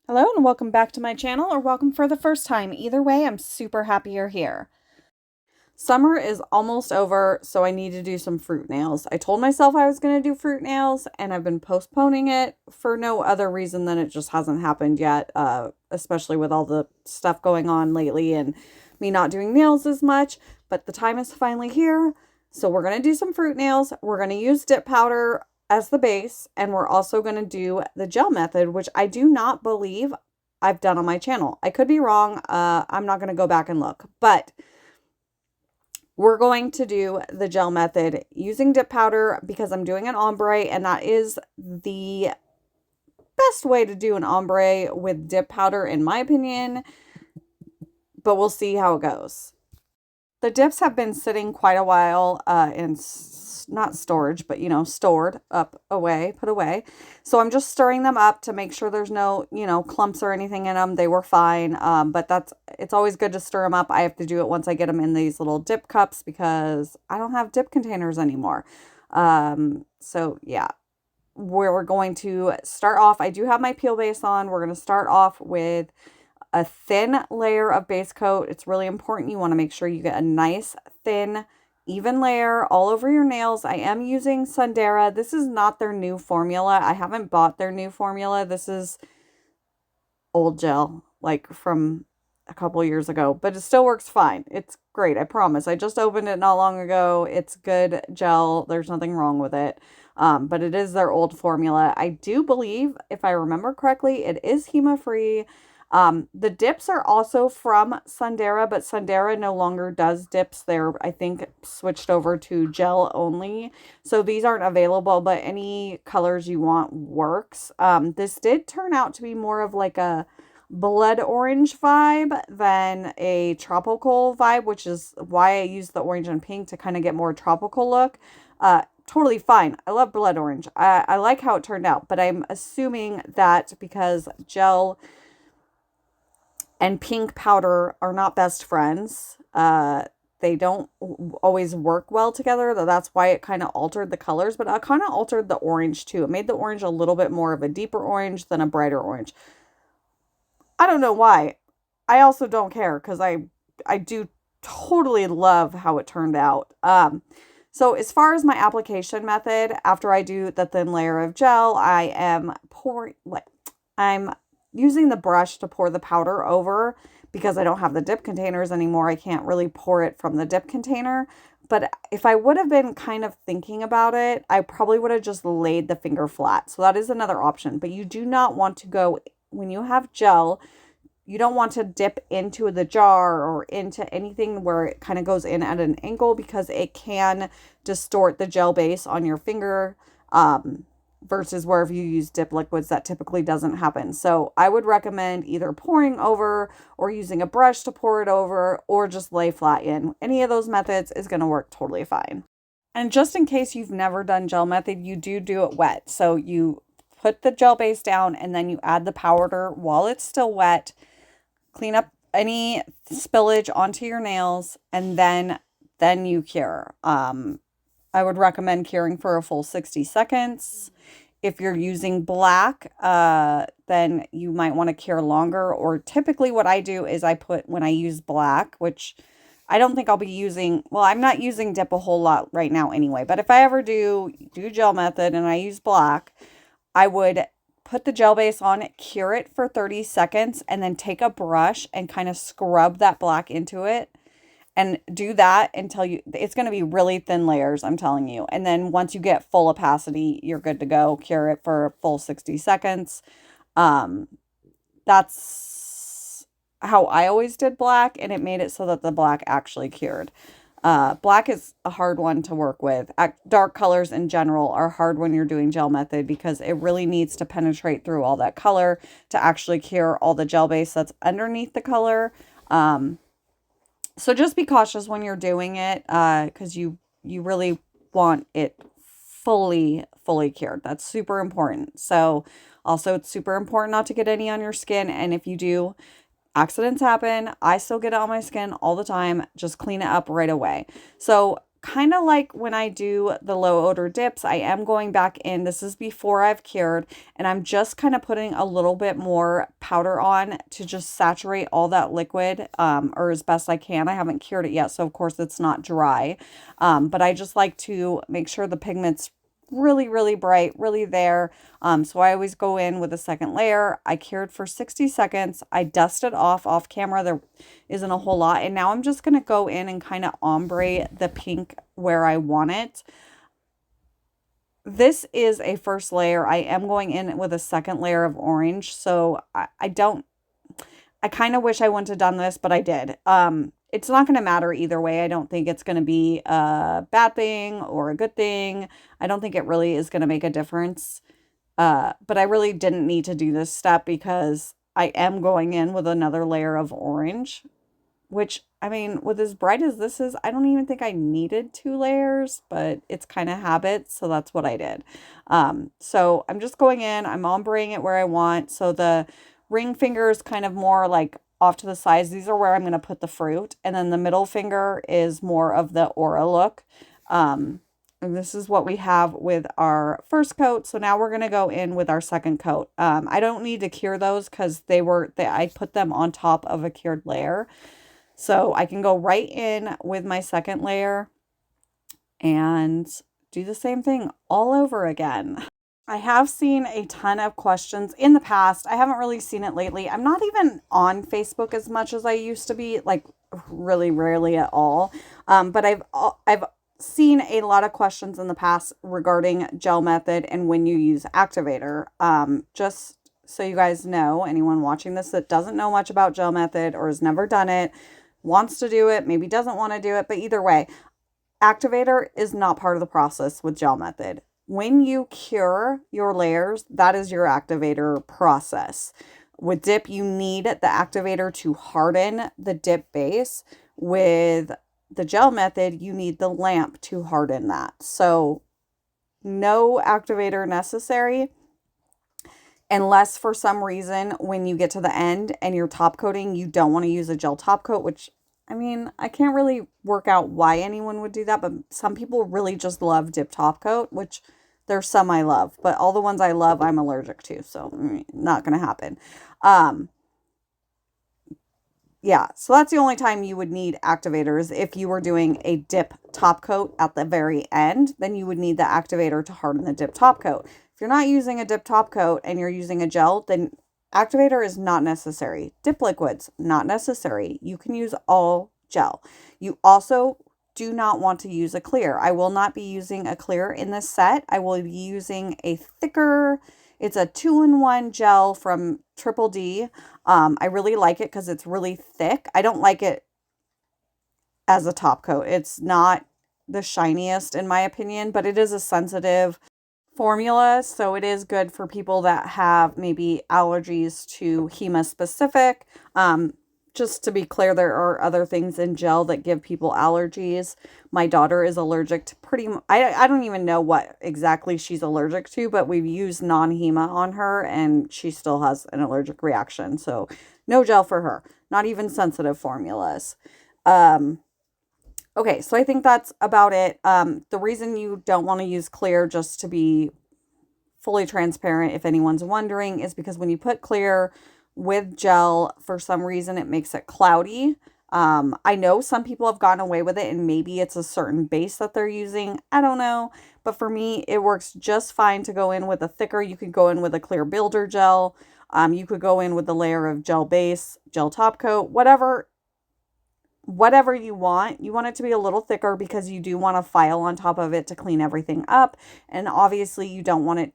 Hello and welcome back to my channel, or welcome for the first time. Either way, I'm super happy you're here. Summer is almost over, so I need to do some fruit nails. I told myself I was going to do fruit nails, and I've been postponing it for no other reason than it just hasn't happened yet, especially with all the stuff going on lately and me not doing nails as much. But the time is finally here, so we're going to do some fruit nails. We're going to use dip powder as the base, and we're also going to do the gel method, which I do not believe I've done on my channel. I could be wrong. I'm not going to go back and look, but we're going to do the gel method using dip powder because I'm doing an ombre, and that is the best way to do an ombre with dip powder, in my opinion, but we'll see how it goes. The dips have been sitting quite a while in not storage, but stored up away, put away. So I'm just stirring them up to make sure there's no, clumps or anything in them. They were fine. But it's always good to stir them up. I have to do it once I get them in these little dip cups because I don't have dip containers anymore. So yeah, we're going to start off. I do have my peel base on. We're going to start off with a thin layer of base coat. It's really important. You want to make sure you get a nice, thin, even layer all over your nails. I am using Sundera. This is not their new formula. I haven't bought their new formula. This is old gel, like from a couple years ago, but it still works fine. It's great. I promise. I just opened it not long ago. It's good gel. There's nothing wrong with it. But it is their old formula. I do believe, if I remember correctly, it is HEMA-free. The dips are also from Sundera, but Sundera no longer does dips. They're, I think, switched over to gel only. So these aren't available, but any colors you want works. This did turn out to be more of like a blood orange vibe than a tropical vibe, which is why I use the orange and pink to kind of get more tropical look. Totally fine. I love blood orange. I like how it turned out, but I'm assuming that because gel and pink powder are not best friends, they don't always work well together. That's why it kind of altered the colors, but it kind of altered the orange too. It made the orange a little bit more of a deeper orange than a brighter orange. I don't know why. I also don't care because I do totally love how it turned out. So as far as my application method, after I do the thin layer of gel, I'm using the brush to pour the powder over because I don't have the dip containers anymore. I can't really pour it from the dip container. But if I would have been kind of thinking about it, I probably would have just laid the finger flat. So that is another option. But you do not want to go, when you have gel, you don't want to dip into the jar or into anything where it kind of goes in at an angle because it can distort the gel base on your finger, versus where if you use dip liquids, that typically doesn't happen. So I would recommend either pouring over or using a brush to pour it over or just lay flat in. Any of those methods is going to work totally fine. And just in case you've never done gel method, you do it wet. So you put the gel base down and then you add the powder while it's still wet. Clean up any spillage onto your nails, and then you cure. I would recommend curing for a full 60 seconds. If you're using black, then you might want to cure longer. Or typically what I do is when I use black, which I don't think I'll be using, well, I'm not using dip a whole lot right now anyway. But if I ever do gel method and I use black, I would put the gel base on it, cure it for 30 seconds, and then take a brush and kind of scrub that black into it. And do that until it's going to be really thin layers, I'm telling you. And then once you get full opacity, you're good to go. Cure it for a full 60 seconds. That's how I always did black, and it made it so that the black actually cured. Black is a hard one to work with. Dark colors in general are hard when you're doing gel method because it really needs to penetrate through all that color to actually cure all the gel base that's underneath the color. So just be cautious when you're doing it because you really want it fully cured. That's super important. So also it's super important not to get any on your skin. And if you do, accidents happen. I still get it on my skin all the time. Just clean it up right away. So kind of like when I do the low odor dips, I am going back in. This is before I've cured, and I'm just kind of putting a little bit more powder on to just saturate all that liquid, or as best I can. I haven't cured it yet, so of course it's not dry. But I just like to make sure the pigment's really, really bright, really there. So I always go in with a second layer. I cured for 60 seconds. I dusted off camera. There isn't a whole lot. And now I'm just going to go in and kind of ombre the pink where I want it. This is a first layer. I am going in with a second layer of orange. So I kind of wish I wouldn't have done this, but I did. It's not going to matter either way. I don't think it's going to be a bad thing or a good thing. I don't think it really is going to make a difference. But I really didn't need to do this step because I am going in with another layer of orange, which, I mean, with as bright as this is, I don't even think I needed 2 layers, but it's kind of habit, so that's what I did. So I'm just going in, I'm ombreing it where I want. So the ring finger is kind of more like off to the sides. These are where I'm going to put the fruit. And then the middle finger is more of the aura look. And this is what we have with our first coat. So now we're going to go in with our second coat. I don't need to cure those because I put them on top of a cured layer. So I can go right in with my second layer and do the same thing all over again. I have seen a ton of questions in the past. I haven't really seen it lately. I'm not even on Facebook as much as I used to be, like really rarely at all. But I've seen a lot of questions in the past regarding gel method and when you use activator. Just so you guys know, anyone watching this that doesn't know much about gel method or has never done it, wants to do it, maybe doesn't want to do it, but either way, activator is not part of the process with gel method. When you cure your layers, that is your activator process. With dip, you need the activator to harden the dip base. With the gel method, you need the lamp to harden that. So no activator necessary unless for some reason when you get to the end and you're top coating, you don't want to use a gel top coat, which, I mean, I can't really work out why anyone would do that, but some people really just love dip top coat, which there's some I love, but all the ones I love, I'm allergic to, so not going to happen. Yeah, so that's the only time you would need activators. If you were doing a dip top coat at the very end, then you would need the activator to harden the dip top coat. If you're not using a dip top coat and you're using a gel, then activator is not necessary. Dip liquids, not necessary. You can use all gel. You also do not want to use a clear. I will not be using a clear in this set. I will be using a thicker, it's a 2-in-1 gel from Triple D. I really like it because it's really thick. I don't like it as a top coat. It's not the shiniest in my opinion, but it is a sensitive formula, so it is good for people that have maybe allergies to HEMA specific. Just to be clear, there are other things in gel that give people allergies. My daughter is allergic to I don't even know what exactly she's allergic to, but we've used non-HEMA on her and she still has an allergic reaction. So no gel for her, not even sensitive formulas. Okay, so I think that's about it. The reason you don't want to use clear, just to be fully transparent if anyone's wondering, is because when you put clear with gel, for some reason it makes it cloudy. I know some people have gotten away with it and maybe it's a certain base that they're using. I don't know. But for me, it works just fine to go in with a thicker. You could go in with a clear builder gel. You could go in with a layer of gel base, gel top coat, whatever you want. You want it to be a little thicker because you do want a file on top of it to clean everything up. And obviously you don't want it,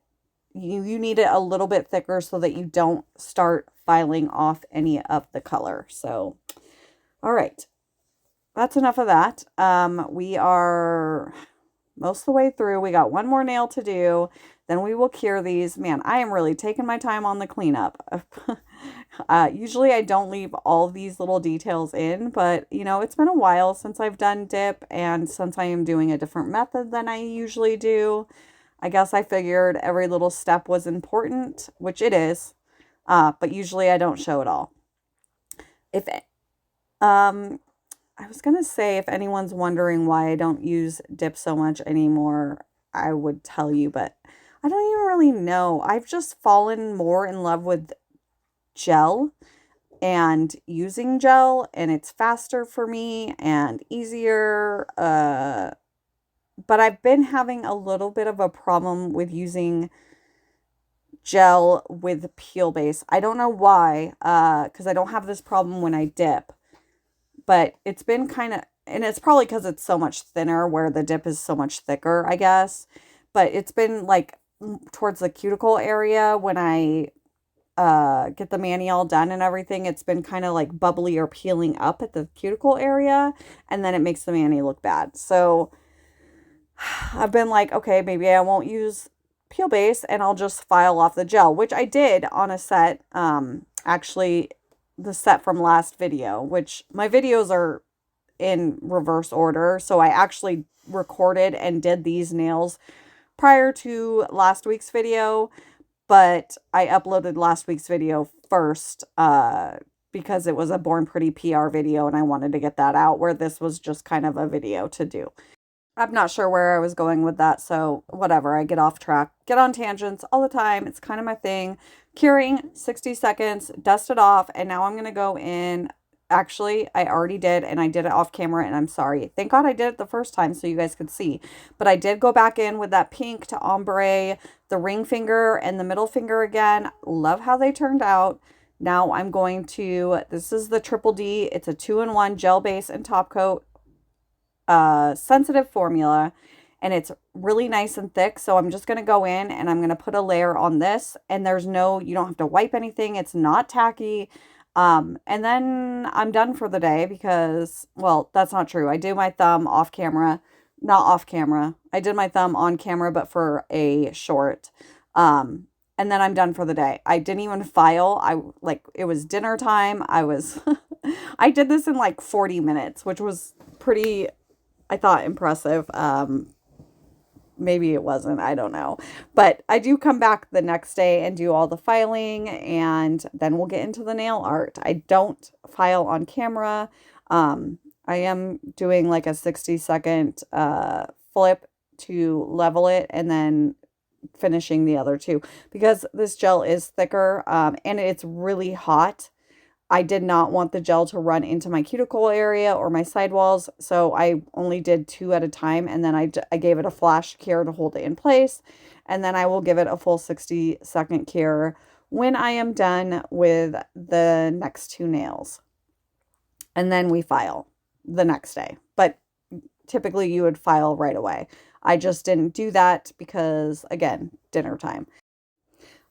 you need it a little bit thicker so that you don't start filing off any of the color. So, all right, that's enough of that. We are most of the way through. We got one more nail to do. Then we will cure these. Man, I am really taking my time on the cleanup. Usually I don't leave all of these little details in, but you know, it's been a while since I've done dip and since I am doing a different method than I usually do. I guess I figured every little step was important, which it is, but usually I don't show it all. I was going to say, if anyone's wondering why I don't use dip so much anymore, I would tell you, but I don't even really know. I've just fallen more in love with gel and using gel, and it's faster for me and easier. But I've been having a little bit of a problem with using gel with peel base. I don't know why, because I don't have this problem when I dip, but it's been kind of, and it's probably because it's so much thinner where the dip is so much thicker, I guess. But it's been like towards the cuticle area when I get the mani all done and everything, it's been kind of like bubbly or peeling up at the cuticle area, and then it makes the mani look bad. So I've been like, okay, maybe I won't use peel base and I'll just file off the gel, which I did on a set, actually the set from last video, which my videos are in reverse order. So I actually recorded and did these nails prior to last week's video, but I uploaded last week's video first, because it was a Born Pretty PR video and I wanted to get that out, where this was just kind of a video to do. I'm not sure where I was going with that, so whatever. I get off track, get on tangents all the time. It's kind of my thing. Curing, 60 seconds, dust it off, and now I'm going to go in. Actually, I already did, and I did it off camera, and I'm sorry. Thank God I did it the first time so you guys could see. But I did go back in with that pink to ombre, the ring finger, and the middle finger again. Love how they turned out. Now I'm going to, this is the Triple D. It's a 2-in-1 gel base and top coat. Sensitive formula, and it's really nice and thick. So I'm just going to go in and I'm going to put a layer on this, and you don't have to wipe anything. It's not tacky. And then I'm done for the day because, well, that's not true. I do my thumb off camera, not off camera. I did my thumb on camera, but for a short. And then I'm done for the day. I didn't even file. It was dinner time. I did this in like 40 minutes, which was pretty, I thought, impressive. Maybe it wasn't, I don't know. But I do come back the next day and do all the filing, and then we'll get into the nail art. I don't file on camera. I am doing like a 60-second flip to level it, and then finishing the other two because this gel is thicker, and it's really hot. I did not want the gel to run into my cuticle area or my sidewalls, so I only did 2 at a time, and then I gave it a flash cure to hold it in place, and then I will give it a full 60-second cure when I am done with the next 2 nails. And then we file the next day, but typically you would file right away. I just didn't do that because, again, dinner time.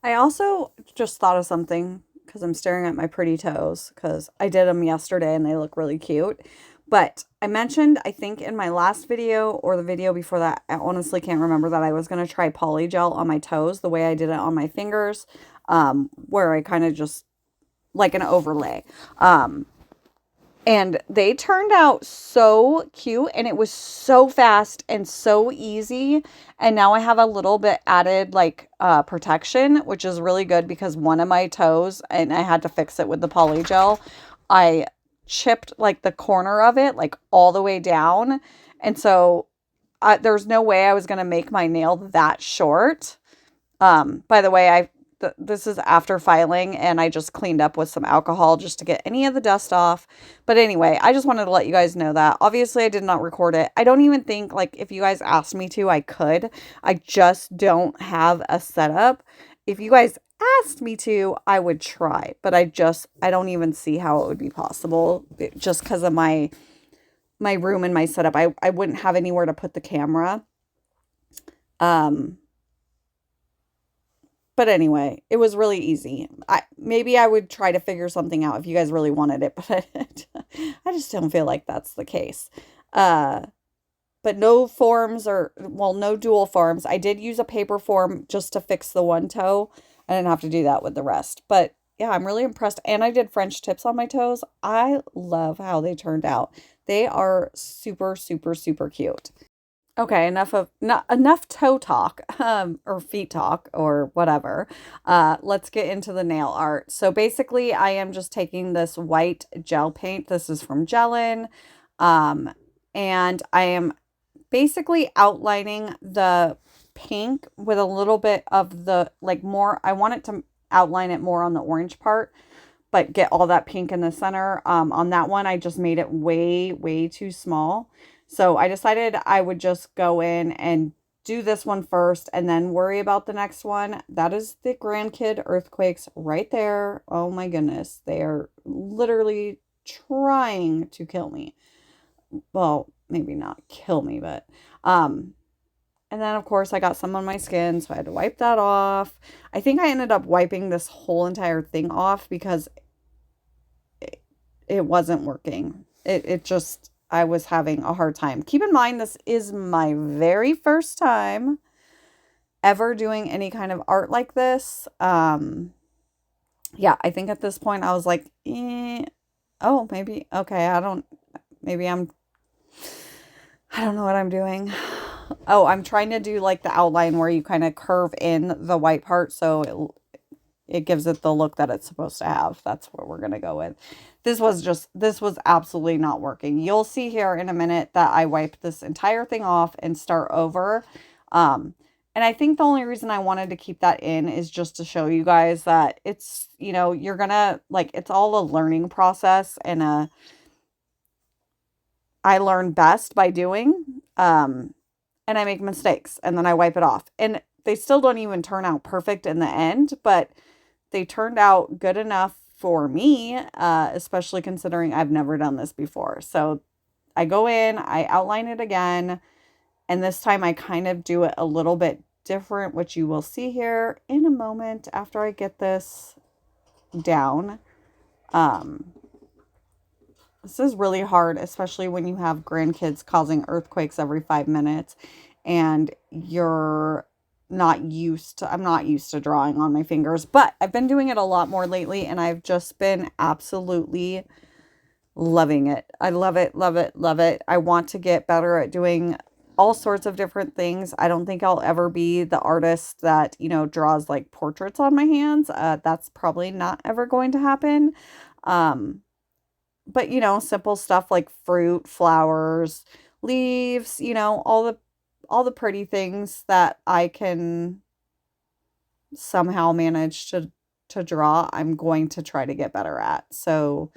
I also just thought of something because I'm staring at my pretty toes because I did them yesterday and they look really cute. But I mentioned, I think in my last video or the video before that, I honestly can't remember, that I was going to try polygel on my toes the way I did it on my fingers, where I kind of just like an overlay. And they turned out so cute, and it was so fast and so easy. And now I have a little bit added protection, which is really good because one of my toes, and I had to fix it with the polygel, I chipped like the corner of it like all the way down. And so there's no way I was going to make my nail that short. By the way, this is after filing, and I just cleaned up with some alcohol just to get any of the dust off. But anyway, I just wanted to let you guys know that. Obviously, I did not record it. I don't even think, if you guys asked me to, I could. I just don't have a setup. If you guys asked me to, I would try. But I don't even see how it would be possible just because of my room and my setup. I wouldn't have anywhere to put the camera. But anyway, it was really easy. Maybe I would try to figure something out if you guys really wanted it, but I just don't feel like that's the case. But no forms no dual forms. I did use a paper form just to fix the one toe. I didn't have to do that with the rest. But yeah, I'm really impressed. And I did French tips on my toes. I love how they turned out. They are super, super, super cute. Okay, enough toe talk, or feet talk, or whatever. Let's get into the nail art. So basically, I am just taking this white gel paint. This is from Gelin, and I am basically outlining the pink with a little bit of the more. I want it to outline it more on the orange part. but get all that pink in the center. On that one, I just made it way, way too small. So I decided I would just go in and do this one first and then worry about the next one. That is the grandkid earthquakes right there. Oh my goodness. They are literally trying to kill me. Well, maybe not kill me, but and then of course I got some on my skin, so I had to wipe that off. I think I ended up wiping this whole entire thing off because it wasn't working. It just, I was having a hard time. Keep in mind, this is my very first time ever doing any kind of art like this. Yeah, I think at this point I was like, oh, maybe, okay, maybe I don't know what I'm doing. Oh, I'm trying to do like the outline where you kind of curve in the white part so it gives it the look that it's supposed to have. That's what we're going to go with. This was absolutely not working. You'll see here in a minute that I wiped this entire thing off and start over. And I think the only reason I wanted to keep that in is just to show you guys that it's, you know, you're going to, like, it's all a learning process, and I learn best by doing, and I make mistakes and then I wipe it off. And they still don't even turn out perfect in the end, but they turned out good enough for me, especially considering I've never done this before. So I go in, I outline it again, and this time I kind of do it a little bit different, which you will see here in a moment after I get this down. This is really hard, especially when you have grandkids causing earthquakes every 5 minutes and you're I'm not used to drawing on my fingers, but I've been doing it a lot more lately and I've just been absolutely loving it. I love it, love it, love it. I want to get better at doing all sorts of different things. I don't think I'll ever be the artist that, you know, draws like portraits on my hands. That's probably not ever going to happen. But, you know, simple stuff like fruit, flowers, leaves, you know, all the pretty things that I can somehow manage to draw, I'm going to try to get better at. So,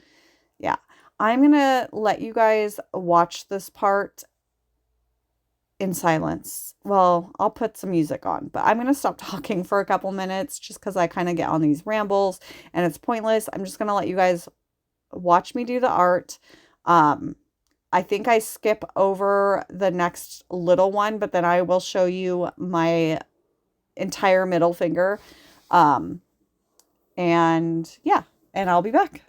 yeah. I'm going to let you guys watch this part in silence. Well, I'll put some music on, but I'm going to stop talking for a couple minutes just because I kind of get on these rambles and it's pointless. I'm just going to let you guys watch me do the art. I think I skip over the next little one, but then I will show you my entire middle finger. And yeah, and I'll be back.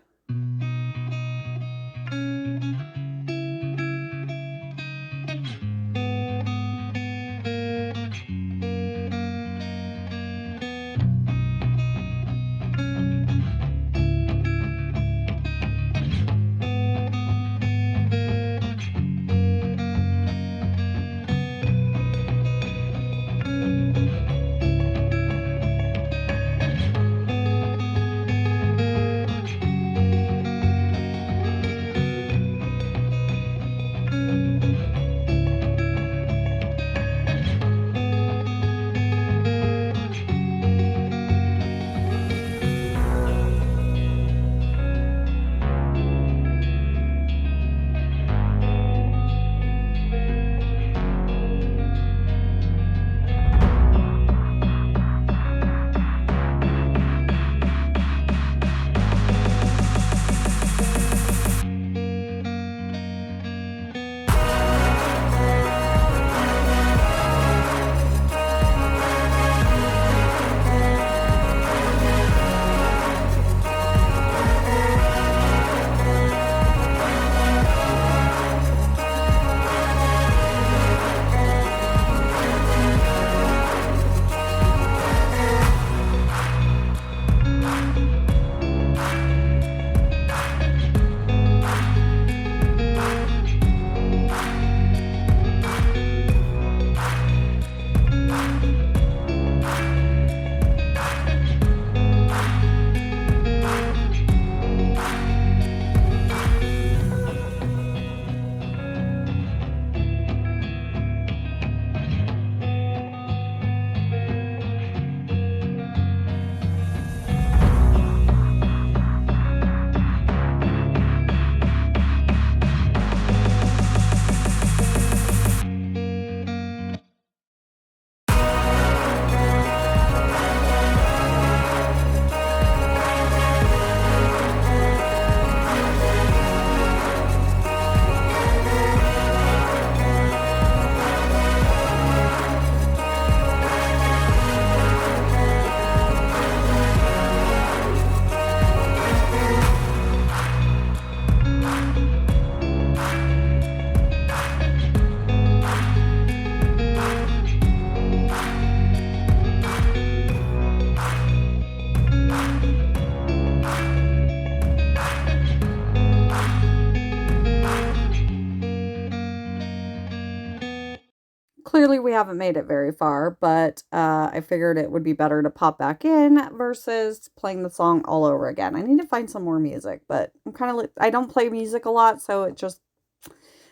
Clearly, we haven't made it very far, but I figured it would be better to pop back in versus playing the song all over again. I need to find some more music, but I'm kind of, I don't play music a lot, so it just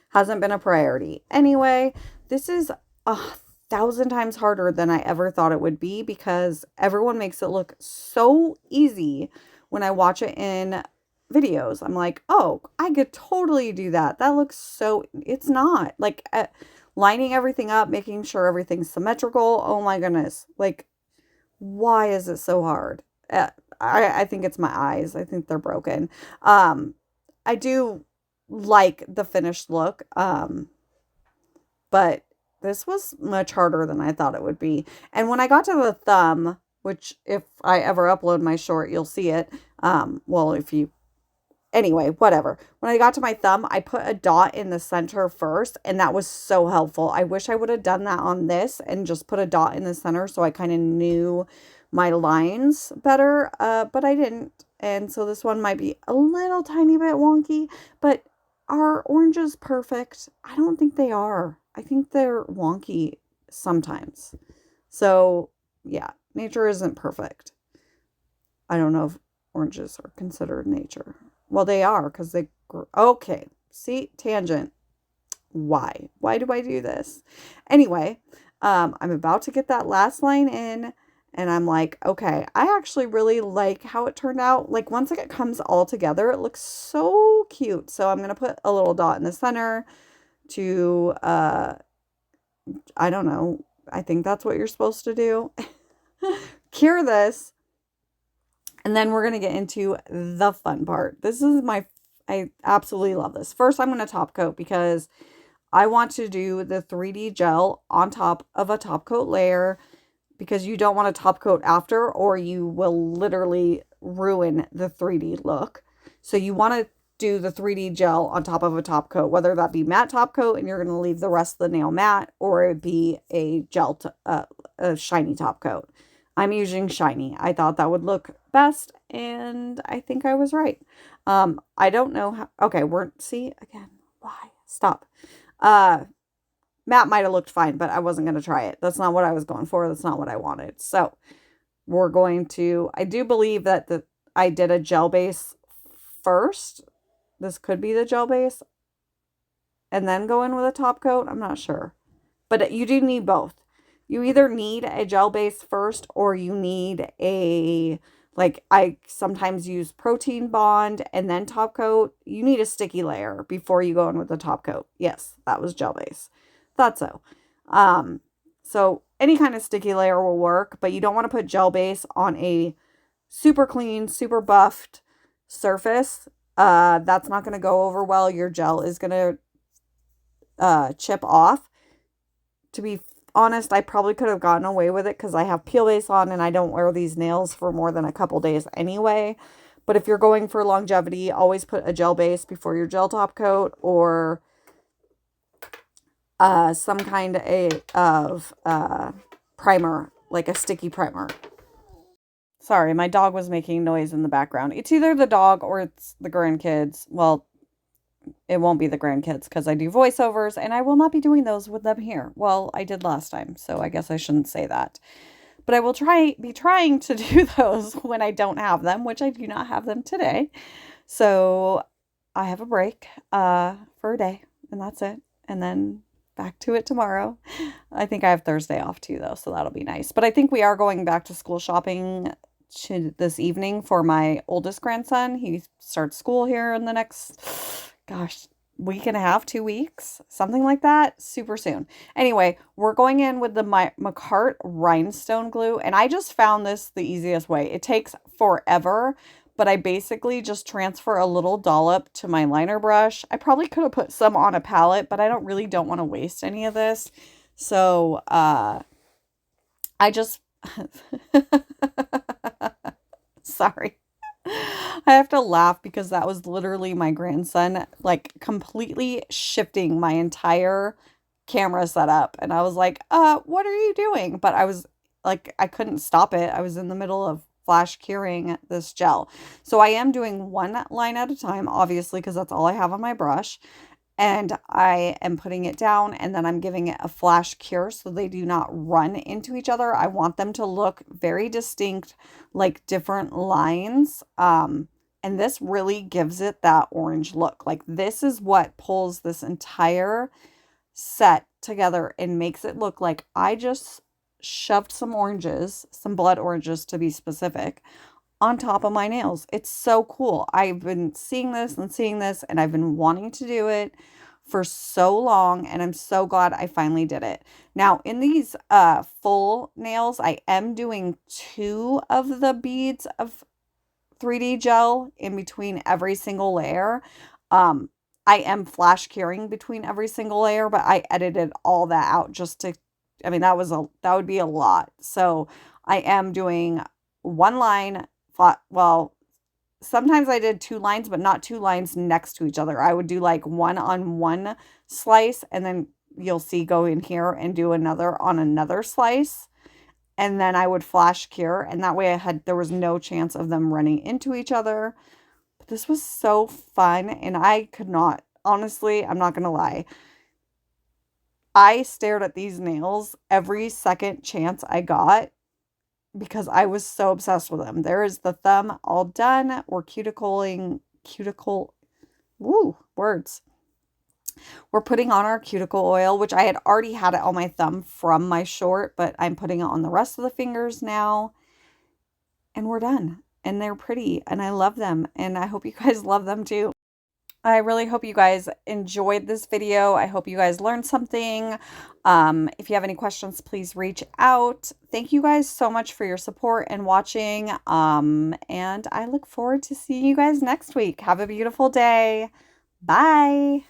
hasn't been a priority. Anyway, this is 1,000 times harder than I ever thought it would be because everyone makes it look so easy when I watch it in videos. I'm like, oh, I could totally do that. That looks so, it's not. Like, lining everything up, making sure everything's symmetrical. Oh my goodness. Like, why is it so hard? I think it's my eyes. I think they're broken. I do like the finished look. But this was much harder than I thought it would be. And when I got to the thumb, which if I ever upload my short, you'll see it. Well, if you, anyway, whatever. When I got to my thumb, I put a dot in the center first, and that was so helpful. I wish I would have done that on this and just put a dot in the center so I kind of knew my lines better, but I didn't. And so this one might be a little tiny bit wonky, but are oranges perfect? I don't think they are. I think they're wonky sometimes. So, yeah, nature isn't perfect. I don't know if oranges are considered nature. Well, they are because they grow. Okay, see, tangent. Why? Why do I do this? Anyway, I'm about to get that last line in, and I'm like, okay, I actually really like how it turned out. Like, once it comes all together, it looks so cute. So I'm going to put a little dot in the center to, I don't know. I think that's what you're supposed to do. Cure this. And then we're going to get into the fun part. This is I absolutely love this. First, I'm going to top coat because I want to do the 3D gel on top of a top coat layer because you don't want to top coat after or you will literally ruin the 3D look. So you want to do the 3D gel on top of a top coat, whether that be matte top coat and you're going to leave the rest of the nail matte, or it be a gel, a shiny top coat. I'm using shiny. I thought that would look best, and I think I was right. I don't know how, okay, see, again, why? Stop. Matte might have looked fine, but I wasn't going to try it. That's not what I was going for. That's not what I wanted. So we're going to, I do believe that I did a gel base first. This could be the gel base and then go in with a top coat. I'm not sure, but you do need both. You either need a gel base first or you need like I sometimes use protein bond and then top coat. You need a sticky layer before you go in with the top coat. Yes, that was gel base. Thought so. So any kind of sticky layer will work, but you don't want to put gel base on a super clean, super buffed surface. That's not going to go over well. Your gel is going to chip off. To be honest, I probably could have gotten away with it because I have peel base on and I don't wear these nails for more than a couple days anyway. But if you're going for longevity, always put a gel base before your gel top coat, or some kind of primer, like a sticky primer. Sorry, my dog was making noise in the background. It's either the dog or it's the grandkids. Well, it won't be the grandkids because I do voiceovers and I will not be doing those with them here. Well, I did last time, so I guess I shouldn't say that. But I will be trying to do those when I don't have them, which I do not have them today. So I have a break for a day, and that's it. And then back to it tomorrow. I think I have Thursday off too, though, so that'll be nice. But I think we are going back to school shopping this evening for my oldest grandson. He starts school here in the next, week and a half, 2 weeks, something like that, super soon. Anyway, we're going in with the McCart rhinestone glue, and I just found this the easiest way. It takes forever, but I basically just transfer a little dollop to my liner brush. I probably could have put some on a palette, but I don't want to waste any of this. So, I just, sorry. I have to laugh because that was literally my grandson, like completely shifting my entire camera setup. And I was like, what are you doing? But I was like, I couldn't stop it. I was in the middle of flash curing this gel. So I am doing one line at a time, obviously, because that's all I have on my brush. and I am putting it down, and then I'm giving it a flash cure so they do not run into each other. I want them to look very distinct, like different lines. And this really gives it that orange look. Like this is what pulls this entire set together and makes it look like I just shoved some oranges, some blood oranges to be specific, on top of my nails. It's so cool. I've been seeing this and I've been wanting to do it for so long, and I'm so glad I finally did it. Now, in these full nails, I am doing 2 of the beads of 3D gel in between every single layer. I am flash curing between every single layer, but I edited all that out just to, I mean, that would be a lot. So I am doing 1 line, well, sometimes I did 2 lines, but not 2 lines next to each other. I would do like 1 on one slice, and then you'll see go in here and do another on another slice. And then I would flash cure, and that way there was no chance of them running into each other. But this was so fun, and I could not, honestly, I'm not going to lie. I stared at these nails every second chance I got because I was so obsessed with them. There is the thumb all done. We're words. We're putting on our cuticle oil, which I had already had it on my thumb from my short, but I'm putting it on the rest of the fingers now. And we're done. And they're pretty, and I love them, and I hope you guys love them too. I really hope you guys enjoyed this video. I hope you guys learned something. If you have any questions, please reach out. Thank you guys so much for your support and watching. And I look forward to seeing you guys next week. Have a beautiful day. Bye.